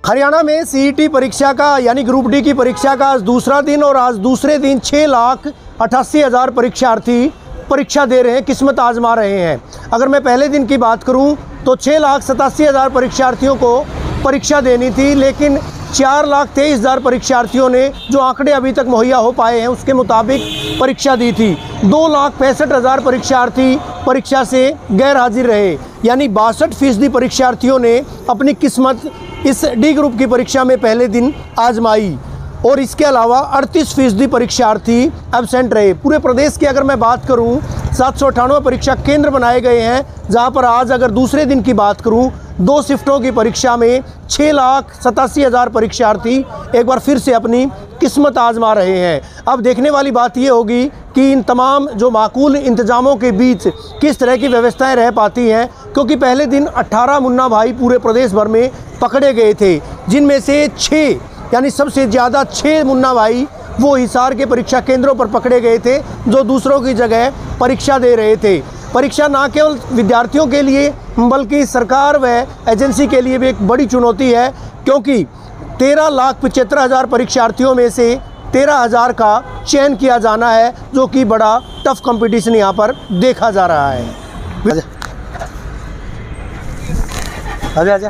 हरियाणा में सीईटी परीक्षा का यानी ग्रुप डी की परीक्षा का आज दूसरा दिन और आज दूसरे दिन 6,88,000 परीक्षार्थी परीक्षा दे रहे हैं, किस्मत आजमा रहे हैं। अगर मैं पहले दिन की बात करूं तो 6,87,000 परीक्षार्थियों को परीक्षा देनी थी, लेकिन 4,23,000 परीक्षार्थियों ने जो आंकड़े अभी तक मुहैया हो पाए हैं उसके मुताबिक परीक्षा दी थी। 2,65,000 परीक्षार्थी परीक्षा से गैर हाजिर रहे, यानी 62% परीक्षार्थियों ने अपनी किस्मत इस डी ग्रुप की परीक्षा में पहले दिन आजमाई और इसके अलावा 38% परीक्षार्थी एब्सेंट रहे। पूरे प्रदेश की अगर मैं बात करूं 798 परीक्षा केंद्र बनाए गए हैं, जहां पर आज अगर दूसरे दिन की बात करूं 2 शिफ्टों की परीक्षा में 6,87,000 परीक्षार्थी एक बार फिर से अपनी किस्मत आजमा रहे हैं। अब देखने वाली बात ये होगी कि इन तमाम जो माकूल इंतजामों के बीच किस तरह की व्यवस्थाएं रह पाती हैं, क्योंकि पहले दिन 18 मुन्ना भाई पूरे प्रदेश भर में पकड़े गए थे, जिनमें से 6 यानी सबसे ज़्यादा 6 मुन्ना भाई वो हिसार के परीक्षा केंद्रों पर पकड़े गए थे, जो दूसरों की जगह परीक्षा दे रहे थे। परीक्षा न केवल विद्यार्थियों के लिए बल्कि सरकार व एजेंसी के लिए भी एक बड़ी चुनौती है, क्योंकि 13,75,000 परीक्षार्थियों में से 13,000 का चयन किया जाना है, जो कि बड़ा टफ कंपटीशन यहाँ पर देखा जा रहा है। आजा।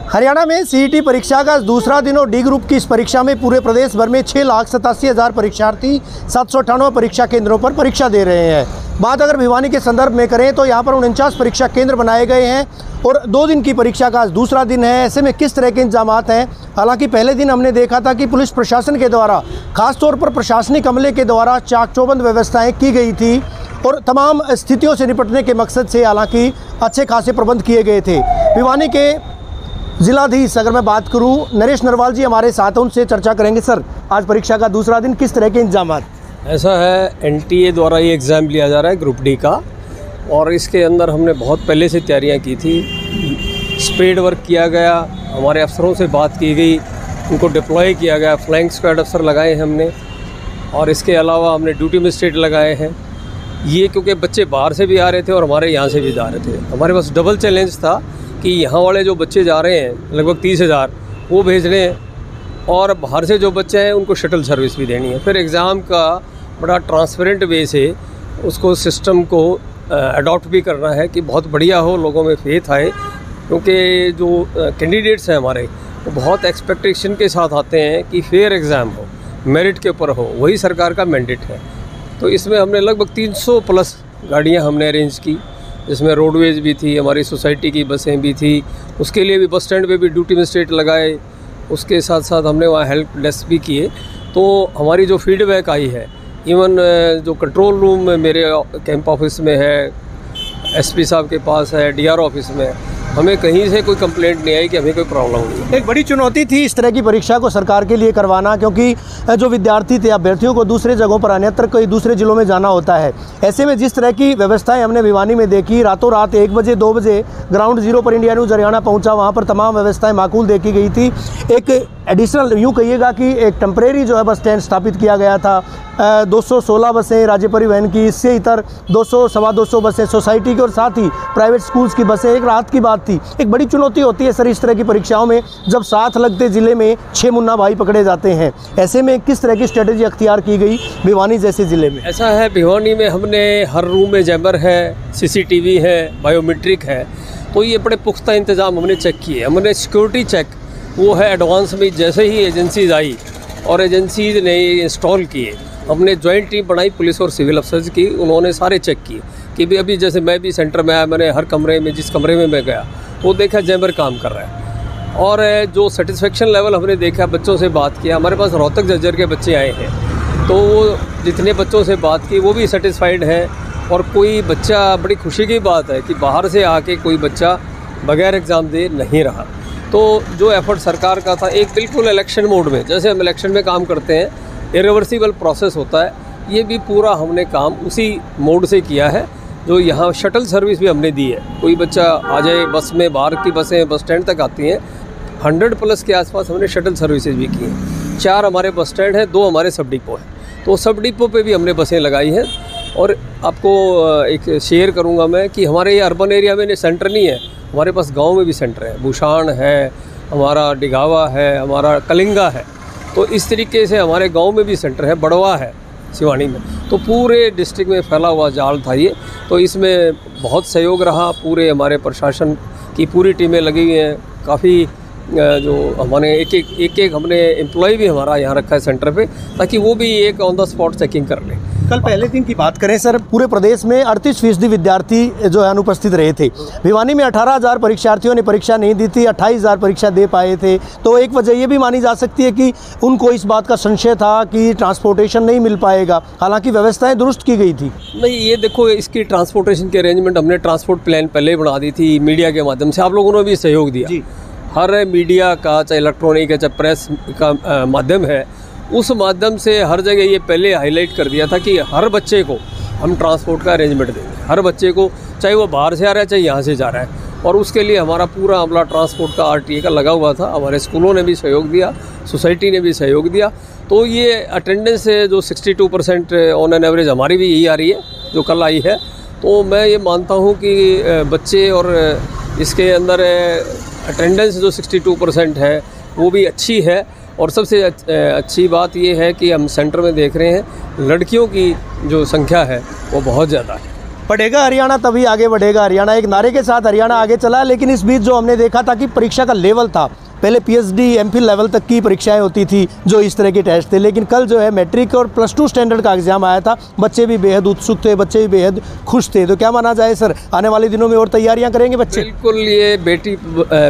हरियाणा में सीईटी परीक्षा का दूसरा दिन और डी ग्रुप की इस परीक्षा में पूरे प्रदेश भर में 6,87,000 परीक्षार्थी 798 परीक्षा केंद्रों पर परीक्षा दे रहे हैं। बात अगर भिवानी के संदर्भ में करें तो यहाँ पर 49 परीक्षा केंद्र बनाए गए हैं और 2 दिन की परीक्षा का आज दूसरा दिन है। ऐसे में किस तरह के इंतजामात हैं? हालांकि पहले दिन हमने देखा था कि पुलिस प्रशासन के द्वारा खासतौर पर प्रशासनिक अमले के द्वारा चाक चौबंद व्यवस्थाएँ की गई थी और तमाम स्थितियों से निपटने के मकसद से हालांकि अच्छे खासे प्रबंध किए गए थे। भिवानी के जिलाधीश अगर मैं बात करूं नरेश नरवाल जी हमारे साथ हैं, उनसे चर्चा करेंगे। सर, आज परीक्षा का दूसरा दिन, किस तरह के इंतजामात? ऐसा है, एनटीए द्वारा ये एग्ज़ाम लिया जा रहा है ग्रुप डी का, और इसके अंदर हमने बहुत पहले से तैयारियां की थी। स्पेड वर्क किया गया, हमारे अफसरों से बात की गई, उनको डिप्लॉय किया गया, फ्लाइंग स्क्वाड अफसर लगाए हैं हमने, और इसके अलावा हमने ड्यूटी मजिस्ट्रेट लगाए हैं। ये क्योंकि बच्चे बाहर से भी आ रहे थे और हमारे यहाँ से भी जा रहे थे। हमारे पास डबल चैलेंज था कि यहाँ वाले जो बच्चे जा रहे हैं लगभग 30,000 वो भेजने हैं, और बाहर से जो बच्चे हैं उनको शटल सर्विस भी देनी है। फिर एग्ज़ाम का बड़ा ट्रांसपेरेंट वे से उसको सिस्टम को अडॉप्ट भी करना है कि बहुत बढ़िया हो, लोगों में फेथ आए, क्योंकि जो कैंडिडेट्स हैं हमारे वो बहुत एक्सपेक्टेशन के साथ आते हैं कि फेयर एग्ज़ाम हो, मेरिट के ऊपर हो, वही सरकार का मैंडेट है। तो इसमें हमने लगभग 300 प्लस गाड़ियाँ हमने अरेंज की, जिसमें रोडवेज भी थी, हमारी सोसाइटी की बसें भी थी, उसके लिए भी बस स्टैंड पे भी ड्यूटी मजिस्ट्रेट लगाए, उसके साथ साथ हमने वहाँ हेल्प डेस्क भी किए। तो हमारी जो फीडबैक आई है, इवन जो कंट्रोल रूम मेरे कैंप ऑफिस में है, एसपी साहब के पास है, डीआरओ ऑफिस में, हमें कहीं से कोई कंप्लेंट नहीं आई कि हमें कोई प्रॉब्लम हुई। एक बड़ी चुनौती थी इस तरह की परीक्षा को सरकार के लिए करवाना, क्योंकि जो विद्यार्थी थे अभ्यर्थियों को दूसरे जगहों पर अन्यत्र कई दूसरे जिलों में जाना होता है। ऐसे में जिस तरह की व्यवस्थाएं हमने भिवानी में देखी, रातों रात 1 बजे 2 बजे ग्राउंड जीरो पर इंडिया न्यूज़ हरियाणा पहुंचा, वहां पर तमाम व्यवस्थाएं माकूल देखी गई थी। एक एडिशनल यूँ कहिएगा कि एक टेम्परेरी जो है बस स्टैंड स्थापित किया गया था। 216 बसें राज्य परिवहन की, इससे इतर 200 सवा 200 बसें सोसाइटी की और साथ ही प्राइवेट स्कूल्स की बसें। एक राहत की बात थी। एक बड़ी चुनौती होती है सर इस तरह की परीक्षाओं में, जब साथ लगते ज़िले में 6 मुन्ना भाई पकड़े जाते हैं। ऐसे में किस तरह की स्ट्रेटेजी अख्तियार की गई भिवानी जैसे ज़िले में? ऐसा है, भिवानी में हमने हर रूम में जैमर है, CCTV है, बायोमेट्रिक है, तो ये बड़े पुख्ता इंतज़ाम हमने चेक किए। हमने सिक्योरिटी चेक वो है एडवांस में, जैसे ही एजेंसीज आई और एजेंसीज ने इंस्टॉल किए, हमने जॉइंट टीम बनाई पुलिस और सिविल अफसर्स की, उन्होंने सारे चेक किए कि भी अभी जैसे मैं भी सेंटर में आया, मैंने हर कमरे में, जिस कमरे में मैं गया वो देखा जैमर काम कर रहा है। और जो सेटिस्फेक्शन लेवल हमने देखा, बच्चों से बात किया, हमारे पास रोहतक झज्जर के बच्चे आए हैं, तो वो जितने बच्चों से बात की वो भी सेटिस्फाइड है। और कोई बच्चा, बड़ी खुशी की बात है कि बाहर से आके कोई बच्चा बगैर एग्ज़ाम दे नहीं रहा। तो जो एफर्ट सरकार का था, एक बिल्कुल इलेक्शन मोड में, जैसे हम इलेक्शन में काम करते हैं, इरिवर्सिबल प्रोसेस होता है, ये भी पूरा हमने काम उसी मोड से किया है। जो यहाँ शटल सर्विस भी हमने दी है, कोई बच्चा आ जाए बस में, बाहर की बसें बस स्टैंड तक आती हैं, 100 प्लस के आसपास हमने शटल सर्विसेज भी की हैं। 4 हमारे बस स्टैंड हैं, 2 हमारे सब डिपो हैं, तो सब डिपो पे भी हमने बसें लगाई हैं। और आपको एक शेयर करूंगा मैं कि हमारे ये अर्बन एरिया में सेंटर नहीं है, हमारे पास गांव में भी सेंटर है, भूषाण है, हमारा डिगावा है, हमारा कलिंगा है। तो इस तरीके से हमारे गांव में भी सेंटर है, बड़वा है सिवानी में। तो पूरे डिस्ट्रिक्ट में फैला हुआ जाल था ये। तो इसमें बहुत सहयोग रहा, पूरे हमारे प्रशासन की पूरी टीमें लगी हुई हैं। काफ़ी जो हमारे एक हमने एम्प्लॉय भी हमारा यहाँ रखा है सेंटर पे, ताकि वो भी एक ऑन द स्पॉट चेकिंग कर ले। कल पहले दिन की बात करें सर, पूरे प्रदेश में 38% विद्यार्थी जो है अनुपस्थित रहे थे। भिवानी में 18,000 परीक्षार्थियों ने परीक्षा नहीं दी थी, 28,000 परीक्षा दे पाए थे। तो एक वजह ये भी मानी जा सकती है कि उनको इस बात का संशय था कि ट्रांसपोर्टेशन नहीं मिल पाएगा, हालांकि व्यवस्थाएं दुरुस्त की गई थी। नहीं, ये देखो, इसकी ट्रांसपोर्टेशन के अरेंजमेंट हमने ट्रांसपोर्ट प्लान पहले ही बना दी थी, मीडिया के माध्यम से आप लोगों ने भी सहयोग दिया। हर मीडिया का, चाहे इलेक्ट्रॉनिक है, चाहे प्रेस का माध्यम है, उस माध्यम से हर जगह ये पहले हाईलाइट कर दिया था कि हर बच्चे को हम ट्रांसपोर्ट का अरेंजमेंट देंगे। हर बच्चे को, चाहे वो बाहर से आ रहा है, चाहे यहाँ से जा रहा है। और उसके लिए हमारा पूरा अमला ट्रांसपोर्ट का RTA का लगा हुआ था। हमारे स्कूलों ने भी सहयोग दिया, सोसाइटी ने भी सहयोग दिया। तो ये अटेंडेंस है जो 62% ऑन एन एवरेज हमारी भी यही आ रही है जो कल आई है। तो मैं ये मानता हूँ कि बच्चे और इसके अंदर अटेंडेंस जो 62% है वो भी अच्छी है। और सबसे अच्छी बात ये है कि हम सेंटर में देख रहे हैं लड़कियों की जो संख्या है वो बहुत ज़्यादा है। बढ़ेगा हरियाणा तभी आगे बढ़ेगा हरियाणा, एक नारे के साथ हरियाणा आगे चला। लेकिन इस बीच जो हमने देखा था कि परीक्षा का लेवल था, पहले PhD MPhil लेवल तक की परीक्षाएं होती थी जो इस तरह के टेस्ट थे, लेकिन कल जो है मैट्रिक और +2 स्टैंडर्ड का एग्जाम आया था। बच्चे भी बेहद उत्सुक थे, बच्चे भी बेहद खुश थे। तो क्या माना जाए सर, आने वाले दिनों में और तैयारियां करेंगे बच्चे? बिल्कुल, ये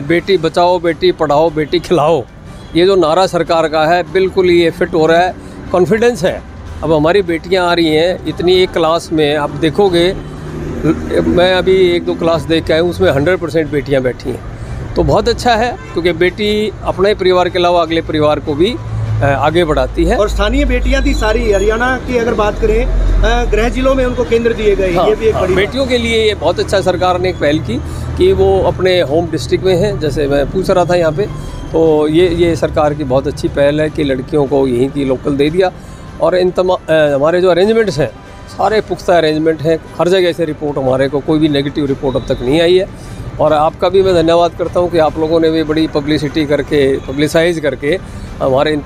बेटी बचाओ, बेटी पढ़ाओ, बेटी खिलाओ, ये जो नारा सरकार का है, बिल्कुल ये फिट हो रहा है, कॉन्फिडेंस है। अब हमारी बेटियां आ रही हैं इतनी, एक क्लास में आप देखोगे, मैं अभी 1-2 क्लास देख के आया हूँ, उसमें 100% बेटियां बैठी हैं। तो बहुत अच्छा है, क्योंकि बेटी अपने परिवार के अलावा अगले परिवार को भी आगे बढ़ाती है। और स्थानीय बेटियां थी सारी हरियाणा की, अगर बात करें गृह जिलों में उनको केंद्र दिए गए। हाँ, ये भी एक बड़ी बेटियों के लिए ये बहुत अच्छा सरकार ने एक पहल की कि वो अपने होम डिस्ट्रिक्ट में हैं। जैसे मैं पूछ रहा था यहाँ पे, तो ये सरकार की बहुत अच्छी पहल है कि लड़कियों को यहीं की लोकल दे दिया। और इन हमारे जो अरेंजमेंट्स हैं सारे पुख्ता अरेंजमेंट हैं, हर जगह से रिपोर्ट हमारे को कोई भी नेगेटिव रिपोर्ट अब तक नहीं आई है। और आपका भी मैं धन्यवाद करता हूं कि आप लोगों ने भी बड़ी पब्लिसिटी करके, पब्लिसाइज करके हमारे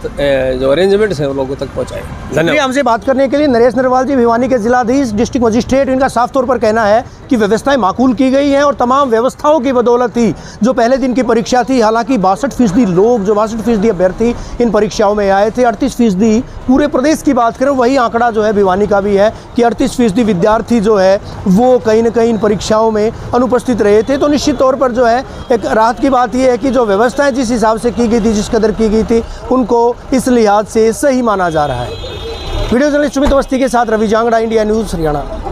जो अरेंजमेंट्स हैं वो लोगों तक पहुंचाए। धन्यवाद। हमसे बात करने के लिए नरेश नरवाल जी, भिवानी के जिलाधीश, डिस्ट्रिक्ट मजिस्ट्रेट, इनका साफ तौर पर कहना है कि व्यवस्थाएं माकूल की गई हैं और तमाम व्यवस्थाओं की बदौलत ही जो पहले दिन की परीक्षा थी, हालांकि 62% लोग, जो 62% अभ्यर्थी इन परीक्षाओं में आए थे, 38% पूरे प्रदेश की बात करें, वही आंकड़ा जो है भिवानी का भी है कि 38% विद्यार्थी जो है वो कहीं न कहीं इन परीक्षाओं में अनुपस्थित रहे थे। तो निश्चित तौर पर जो है एक राहत की बात यह है कि जो व्यवस्थाएं जिस हिसाब से की गई थी, जिस कदर की गई थी, उनको इस लिहाज से सही माना जा रहा है। वीडियो जर्नलिस्ट सुमित अवस्थी के साथ रवि जांगड़ा, इंडिया न्यूज़ हरियाणा।